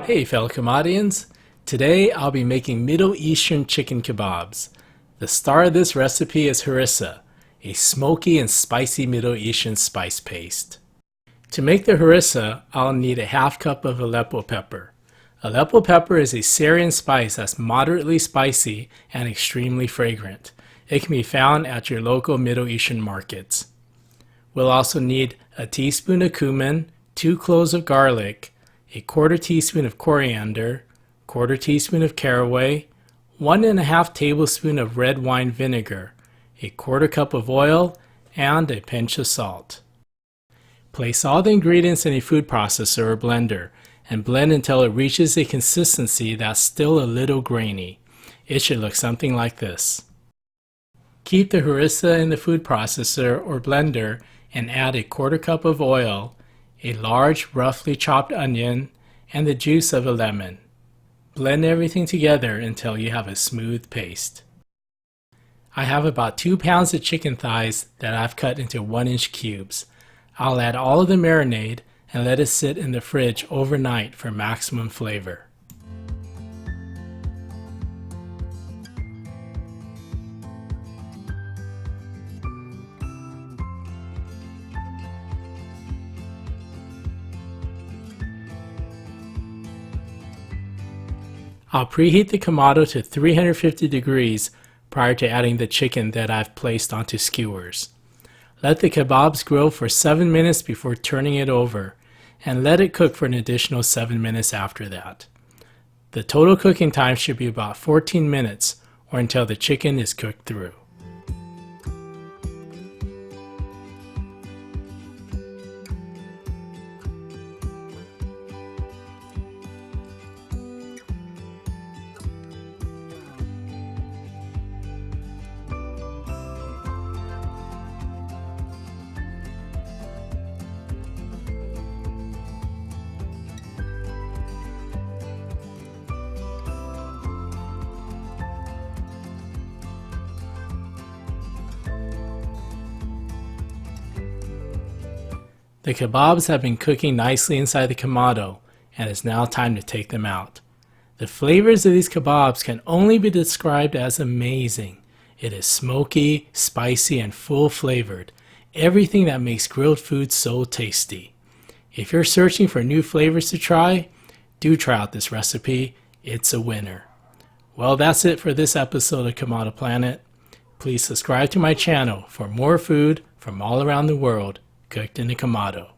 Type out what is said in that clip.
Hey fellow Kamadians, today I'll be making Middle Eastern chicken kebabs. The star of this recipe is harissa, a smoky and spicy Middle Eastern spice paste. To make the harissa, I'll need a half cup of Aleppo pepper. Aleppo pepper is a Syrian spice that's moderately spicy and extremely fragrant. It can be found at your local Middle Eastern markets. We'll also need a teaspoon of cumin, 2 cloves of garlic, a quarter teaspoon of coriander, quarter teaspoon of caraway, 1½ tablespoon of red wine vinegar, a quarter cup of oil, and a pinch of salt. Place all the ingredients in a food processor or blender and blend until it reaches a consistency that's still a little grainy. It should look something like this. Keep the harissa in the food processor or blender and add a quarter cup of oil, a large roughly chopped onion, and the juice of a lemon. Blend everything together until you have a smooth paste. I have about 2 pounds of chicken thighs that I've cut into 1-inch cubes. I'll add all of the marinade and let it sit in the fridge overnight for maximum flavor. I'll preheat the Kamado to 350 degrees prior to adding the chicken that I've placed onto skewers. Let the kebabs grill for 7 minutes before turning it over, and let it cook for an additional 7 minutes after that. The total cooking time should be about 14 minutes or until the chicken is cooked through. The kebabs have been cooking nicely inside the Kamado, and it's now time to take them out. The flavors of these kebabs can only be described as amazing. It is smoky, spicy, and full flavored. Everything that makes grilled food so tasty. If you're searching for new flavors to try, do try out this recipe. It's a winner. Well, that's it for this episode of Kamado Planet. Please subscribe to my channel for more food from all around the world cooked in the Kamado.